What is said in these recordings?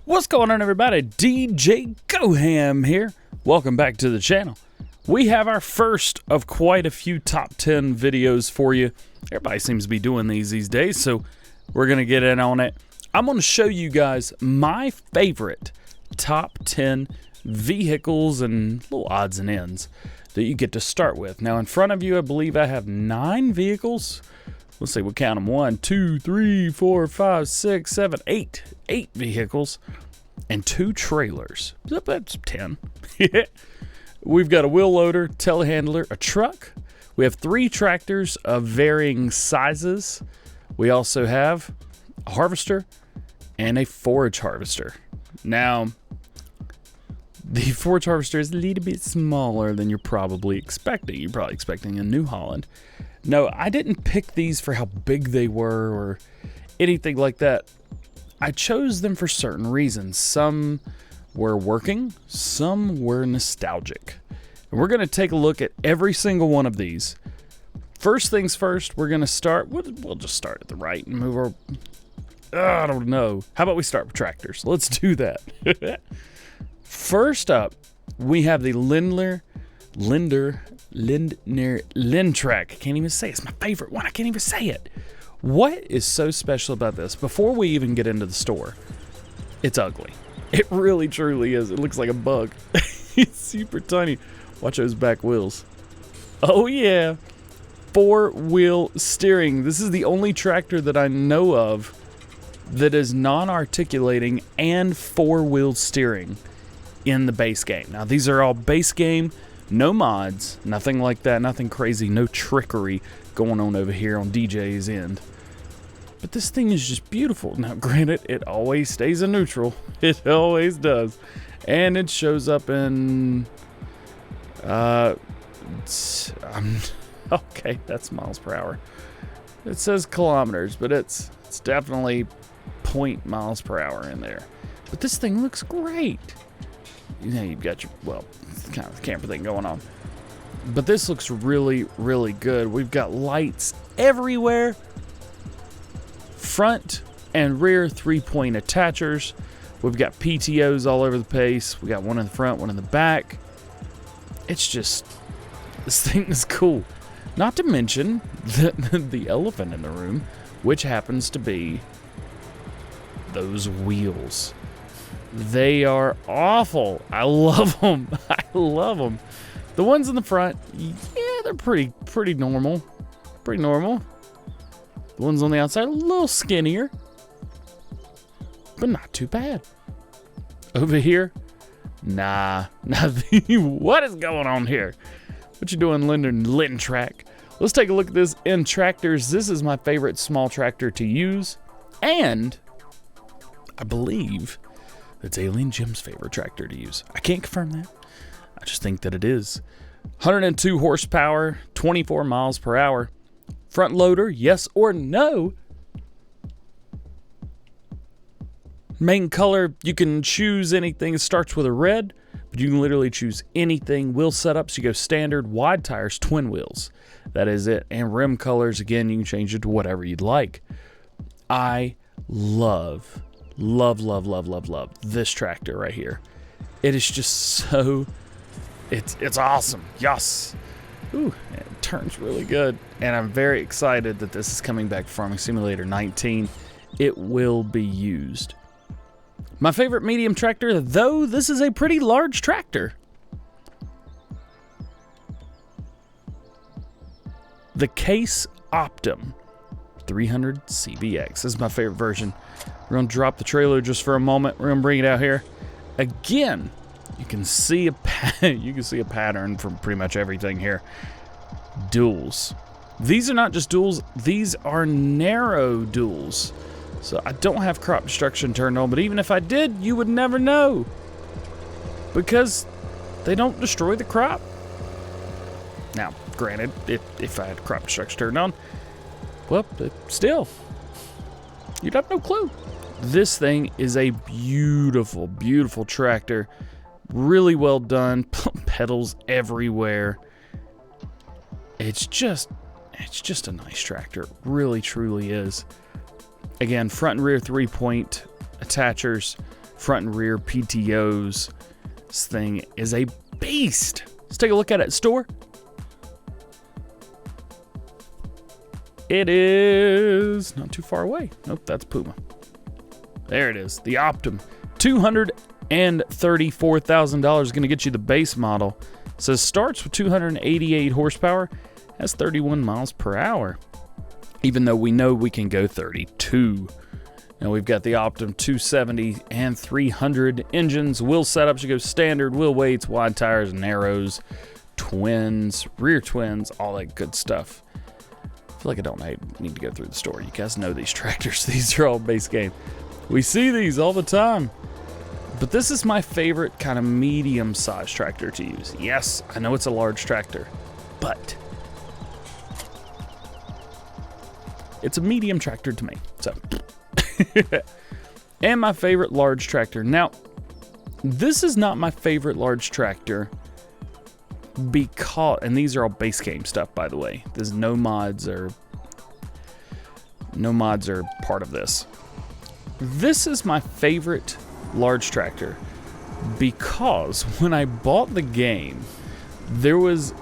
What's going on, everybody? DJ GoHam here. Welcome back to the channel. We have our first of quite a few top 10 videos for you. Everybody seems to be doing these days, so we're going to get in on it. I'm going to show you guys my favorite top 10 vehicles and little odds and ends that you get to start with. Now, in front of you, I believe I have 9 vehicles. Let's see, we'll count them. 1, 2, 3, 4, 5, 6, 7, 8. 8 vehicles and 2 trailers. That's 10. We've got a wheel loader, telehandler, a truck. We have 3 tractors of varying sizes. We also have a harvester and a forage harvester. Now, the forage harvester is a little bit smaller than you're probably expecting. You're probably expecting a New Holland. No, I didn't pick these for how big they were or anything like that. I chose them for certain reasons. Some were working, some were nostalgic. And we're going to take a look at every single one of these. First things first, we're going to start, we'll just start at the right and move our, I don't know. How about we start with tractors? Let's do that. First up, we have the Lindner Lintrack. I can't even say it. It's my favorite one. I can't even say it. What is so special about this? Before we even get into the store, it's ugly. It really truly is. It looks like a bug. It's super tiny. Watch those back wheels. Oh yeah. 4-wheel steering. This is the only tractor that I know of that is non-articulating and 4-wheel steering in the base game. Now these are all base game. No mods, nothing like that, nothing crazy, no trickery going on over here on DJ's end. But this thing is just beautiful. Now, granted, it always stays in neutral. It always does. And it shows up in... okay, that's miles per hour. It says kilometers, but it's definitely miles per hour in there. But this thing looks great. You know, you've got your, well, kind of the camper thing going on. But this looks really, really good. We've got lights everywhere. Front and rear 3-point attachers. We've got PTOs all over the place. We got one in the front, one in the back. It's just, this thing is cool. Not to mention the elephant in the room, which happens to be those wheels. They are awful. I love them. I love them. The ones in the front, yeah, they're pretty normal. Pretty normal. The ones on the outside, a little skinnier, but not too bad. Over here, nah, nothing. What is going on here? What you doing, Lintrack? Let's take a look at this in tractors. This is my favorite small tractor to use, and I believe it's Alien Jim's favorite tractor to use. I can't confirm that. I just think that it is. 102 horsepower, 24 miles per hour. Front loader, yes or no? Main color, you can choose anything. It starts with a red, but you can literally choose anything. Wheel setups, you go standard, wide tires, twin wheels. That is it. And rim colors, again, you can change it to whatever you'd like. I love this tractor right here. It is just so, it's awesome. Yes. Ooh, it turns really good. And I'm very excited that this is coming back, Farming Simulator 19. It will be used. My favorite medium tractor, though, this is a pretty large tractor. The Case Optum 300 CBX. This is my favorite version. We're going to drop the trailer just for a moment. We're going to bring it out here. Again, you can see a pattern from pretty much everything here. Duals. These are not just duals. These are narrow duals. So I don't have crop destruction turned on, but even if I did, you would never know. Because they don't destroy the crop. Now, granted, if I had crop destruction turned on, well, still, you'd have no clue. This thing is a beautiful, beautiful tractor. Really well done. Pedals everywhere. It's just a nice tractor. It really, truly is. Again, front and rear 3-point attachers, front and rear PTOs. This thing is a beast. Let's take a look at it. Store. It is not too far away. Nope, that's Puma. There it is. The Optum. $234,000 is going to get you the base model. It says starts with 288 horsepower. Has 31 miles per hour. Even though we know we can go 32. Now we've got the Optum 270 and 300 engines. Wheel setups, you go standard, wheel weights, wide tires, narrows, twins, rear twins, all that good stuff. I feel like I don't need to go through the store. You guys know these tractors. These are all base game. We see these all the time. But this is my favorite kind of medium-sized tractor to use. Yes, I know it's a large tractor, but it's a medium tractor to me. So, and my favorite large tractor. Now, this is not my favorite large tractor because, and these are all base game stuff, by the way. There's no mods are part of this. This is my favorite large tractor because when I bought the game, there was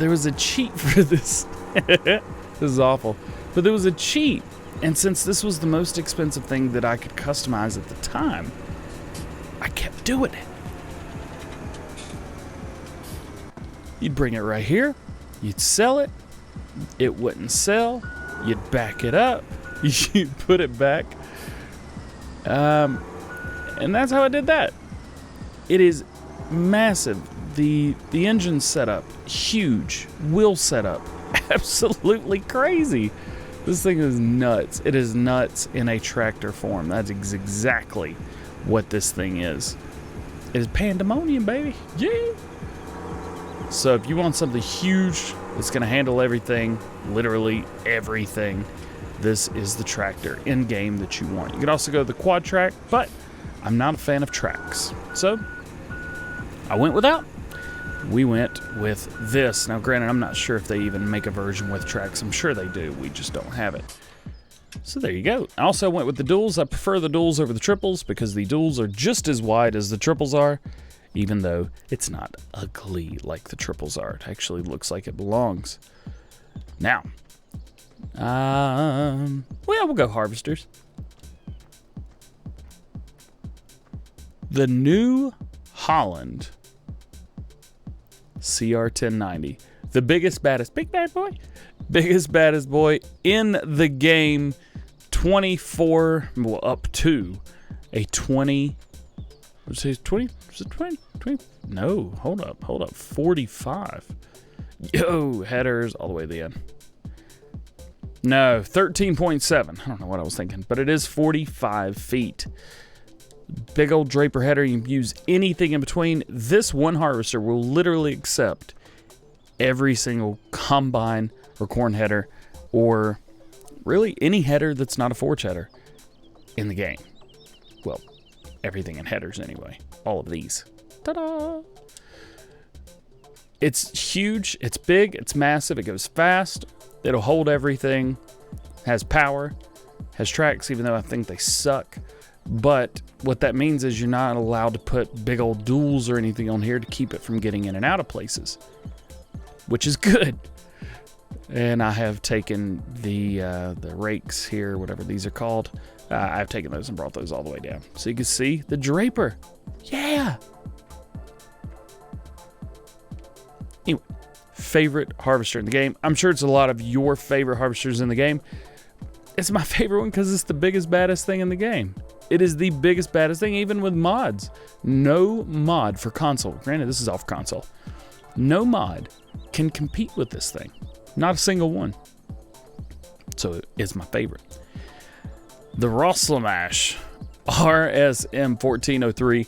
a cheat for this. This is awful, but there was a cheat, and since this was the most expensive thing that I could customize at the time, I kept doing it. You'd bring it right here, you'd sell it, it wouldn't sell, you'd back it up, you'd put it back, and that's how I did that. It is massive. The engine setup, huge. Wheel setup, absolutely crazy. This thing is nuts. It is nuts in a tractor form. That's exactly what this thing is. It is pandemonium, baby. Yeah. So if you want something huge that's going to handle everything, literally everything, this is the tractor in game that you want. You can also go the quad track, but I'm not a fan of tracks. So I went without. We went with this. Now, granted, I'm not sure if they even make a version with tracks. I'm sure they do. We just don't have it. So there you go. I also went with the duals. I prefer the duals over the triples because the duals are just as wide as the triples are, even though it's not ugly like the triples are. It actually looks like it belongs. Now, well, we'll go harvesters. The New Holland CR1090, the biggest, baddest, biggest, baddest boy in the game. 24, well, up to a 20. Let's say 20. Is it 20? 20? No, hold up. 45. Yo, headers all the way to the end. No, 13.7. I don't know what I was thinking, but it is 45 feet. Big old Draper header. You can use anything in between. This one harvester will literally accept every single combine or corn header, or really any header that's not a forge header in the game. Well, everything in headers anyway. All of these. Ta-da! It's huge. It's big. It's massive. It goes fast. It'll hold everything. Has power. Has tracks, even though I think they suck. But what that means is you're not allowed to put big old duals or anything on here to keep it from getting in and out of places, which is good. And I have taken the rakes here, whatever these are called. I've taken those and brought those all the way down. So you can see the Draper. Yeah. Anyway, favorite harvester in the game. I'm sure it's a lot of your favorite harvesters in the game. It's my favorite one because it's the biggest, baddest thing in the game. It is the biggest, baddest thing, even with mods. No mod for console. Granted, this is off console. No mod can compete with this thing. Not a single one. So it's my favorite. The Rosslamash RSM 1403.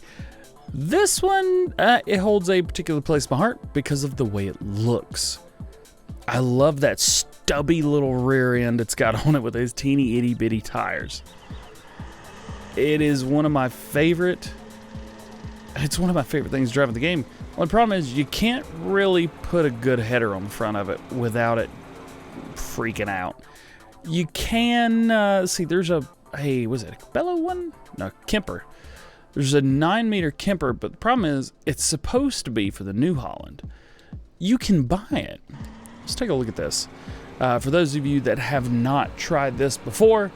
This one, it holds a particular place in my heart because of the way it looks. I love that stubby little rear end it's got on it with those teeny itty bitty tires. It is one of my favorite. It's one of my favorite things driving the game. Well, the problem is you can't really put a good header on the front of it without it freaking out. You can see there's a was it a Bellow one? No, Kemper. There's a 9-meter Kemper, but the problem is it's supposed to be for the New Holland. You can buy it. Let's take a look at this. For those of you that have not tried this before,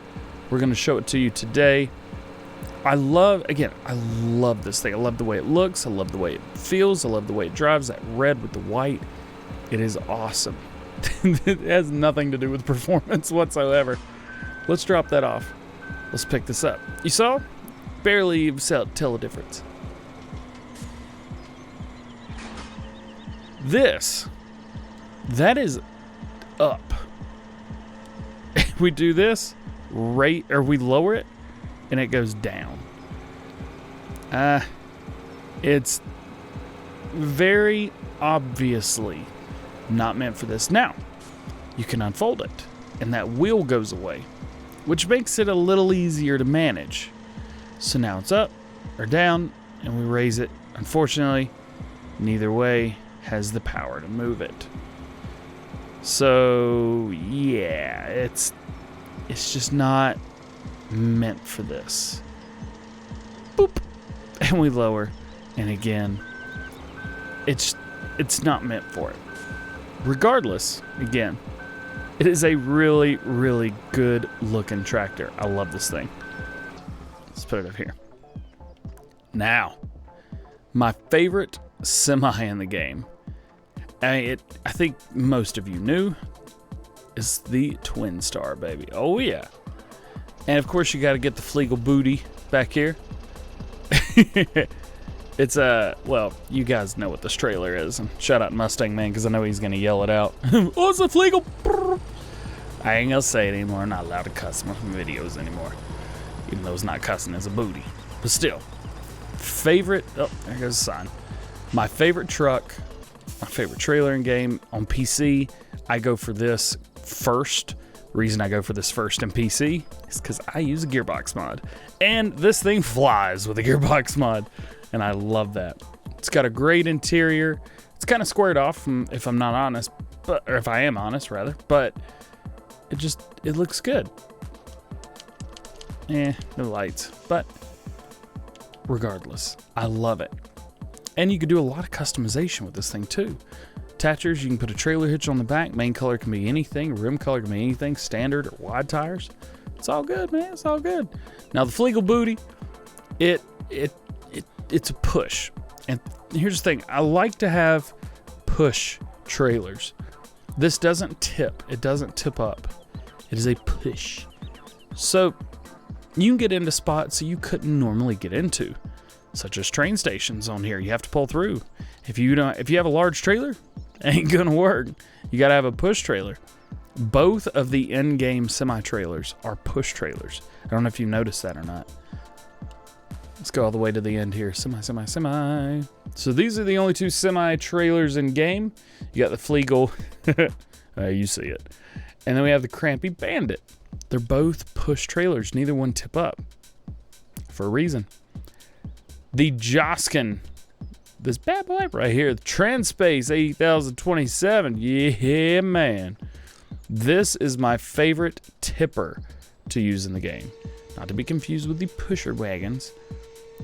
we're going to show it to you today. I love this thing. I love the way it looks. I love the way it feels. I love the way it drives, that red with the white. It is awesome. It has nothing to do with performance whatsoever. Let's drop that off. Let's pick this up. You saw? Barely tell the difference. That is up. We do this, we lower it, and it goes down. It's very obviously not meant for this. Now, you can unfold it, and that wheel goes away, which makes it a little easier to manage. So now it's up or down, and we raise it. Unfortunately, neither way has the power to move it. So yeah, it's just not meant for this. Boop, and we lower, and again, it's not meant for it. Regardless, again, it is a really, really good looking tractor. I love this thing. Let's put it up here. Now, my favorite semi in the game, I think most of you knew, is the Twin Star, baby. Oh yeah. And of course you got to get the Flegel booty back here. It's well, you guys know what this trailer is. And shout out Mustang Man, because I know he's gonna yell it out. Oh, it's a Flegel. I ain't gonna say it anymore. I'm not allowed to cuss in my videos anymore, even though it's not cussing as a booty. But still, favorite. Oh, there goes the sign. My favorite truck, my favorite trailer in game on PC. I go for this first. Reason I go for this first in PC is because I use a gearbox mod, and this thing flies with a gearbox mod, and I love that. It's got a great interior. It's kind of squared off, if I'm not honest, or if I am honest rather, but it looks good. No lights, but regardless, I love it. And you can do a lot of customization with this thing too. Attachers, you can put a trailer hitch on the back. Main color can be anything. Rim color can be anything. Standard or wide tires. It's all good, man. It's all good. Now the Flegel booty, it's a push. And here's the thing. I like to have push trailers. This doesn't tip. It doesn't tip up. It is a push. So you can get into spots you couldn't normally get into, such as train stations on here. You have to pull through. If you have a large trailer, ain't gonna work. You gotta have a push trailer. Both of the in-game semi-trailers are push trailers. I don't know if you noticed that or not. Let's go all the way to the end here. Semi. So these are the only two semi-trailers in game. You got the Flegel. You see it. And then we have the Crampy Bandit. They're both push trailers. Neither one tip up. For a reason. The Joskin. This bad boy right here, the Transpace 8027. Yeah, man. This is my favorite tipper to use in the game. Not to be confused with the pusher wagons.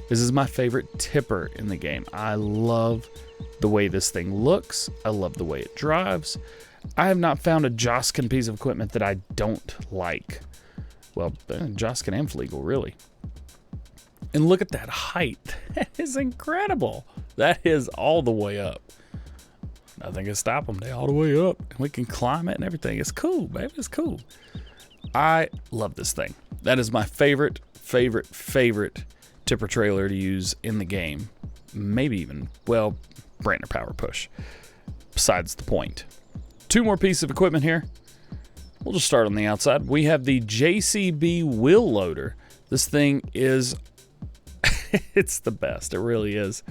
This is my favorite tipper in the game. I love the way this thing looks. I love the way it drives. I have not found a Joskin piece of equipment that I don't like. Well, Joskin and Flegel, really. And look at that height. That is incredible. That is all the way up. Nothing can stop them. They're all the way up. And we can climb it and everything. It's cool, baby. It's cool. I love this thing. That is my favorite tipper trailer to use in the game. Maybe even, well, Brantner Power Push. Besides the point. Two more pieces of equipment here. We'll just start on the outside. We have the JCB wheel loader. This thing is... it's the best. It really is.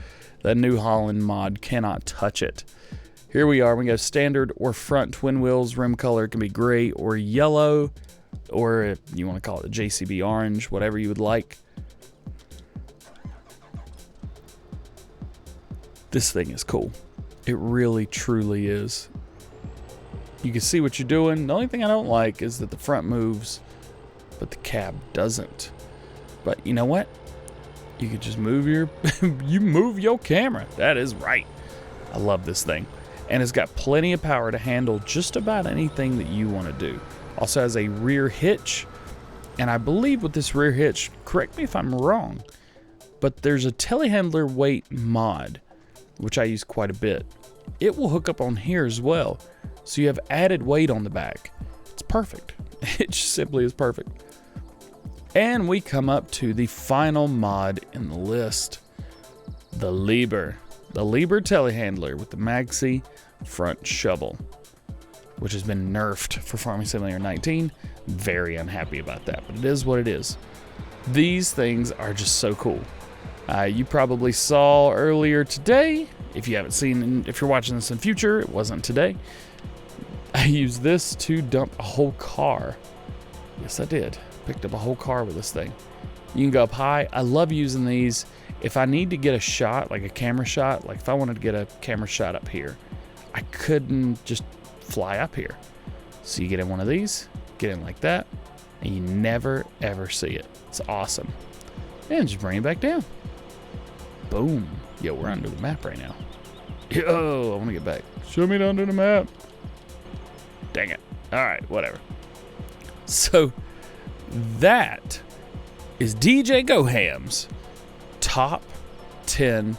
That New Holland mod cannot touch it. Here we are. We got standard or front twin wheels. Rim color can be gray or yellow, or if you want to call it a JCB orange, whatever you would like. This thing is cool. It really, truly is. You can see what you're doing. The only thing I don't like is that the front moves, but the cab doesn't. But you know what? you could just move your you move your camera. That is right. I love this thing. And it's got plenty of power to handle just about anything that you want to do. Also has a rear hitch. And I believe with this rear hitch, correct me if I'm wrong, but there's a telehandler weight mod, which I use quite a bit. It will hook up on here as well. So you have added weight on the back. It's perfect. It simply is perfect. And we come up to the final mod in the list, the Lieber. The Lieber telehandler with the Maxi front shovel, which has been nerfed for Farming Simulator 19. Very unhappy about that, but it is what it is. These things are just so cool. You probably saw earlier today, if you haven't seen, if you're watching this in future, it wasn't today. I used this to dump a whole car. Yes, I did. Picked up a whole car with this thing. You can go up high. I love using these. If I need to get a shot, like a camera shot, like if I wanted to get a camera shot up here, I couldn't just fly up here. So you get in one of these, get in like that, and you never ever see it. It's awesome. And just bring it back down. Boom. Yo, we're under the map right now. Yo, I want to get back. Show me under the map. Dang it. All right, whatever. So that is DJ GoHam's top 10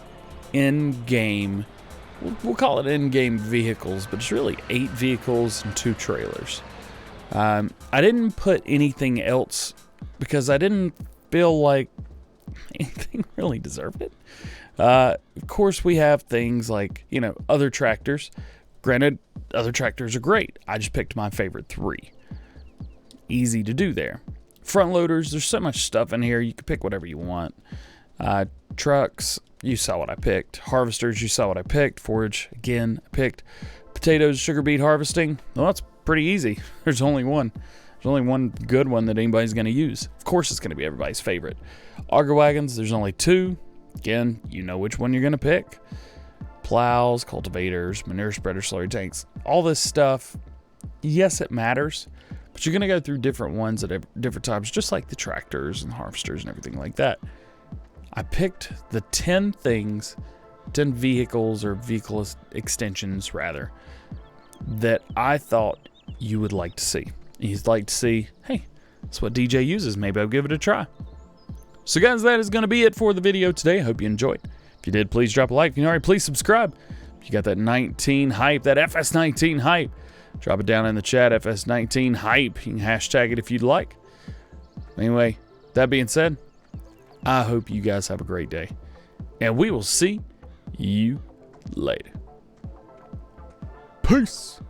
in-game, we'll call it in-game vehicles, but it's really 8 vehicles and 2 trailers. I didn't put anything else because I didn't feel like anything really deserved it. Of course, we have things like, you know, other tractors. Granted, other tractors are great. I just picked my favorite 3. Easy to do there. Front loaders, there's so much stuff in here. You can pick whatever you want. Trucks, you saw what I picked. Harvesters, you saw what I picked. Forage, again, I picked. Potatoes, sugar beet harvesting. Well, that's pretty easy. There's only one. There's only one good one that anybody's going to use. Of course, it's going to be everybody's favorite. Auger wagons, there's only 2. Again, you know which one you're going to pick. Plows, cultivators, manure spreaders, slurry tanks, all this stuff. Yes, it matters, but you're going to go through different ones at different times, just like the tractors and harvesters and everything like that. I picked the 10 things, 10 vehicles or vehicle extensions rather, that I thought you would like to see. You'd like to see, hey, that's what DJ uses. Maybe I'll give it a try. So guys, that is going to be it for the video today. I hope you enjoyed. If you did, please drop a like. If you already, please subscribe. If you got that 19 hype, that FS19 hype, drop it down in the chat, FS19 hype. You can hashtag it if you'd like. Anyway, that being said, I hope you guys have a great day. And we will see you later. Peace.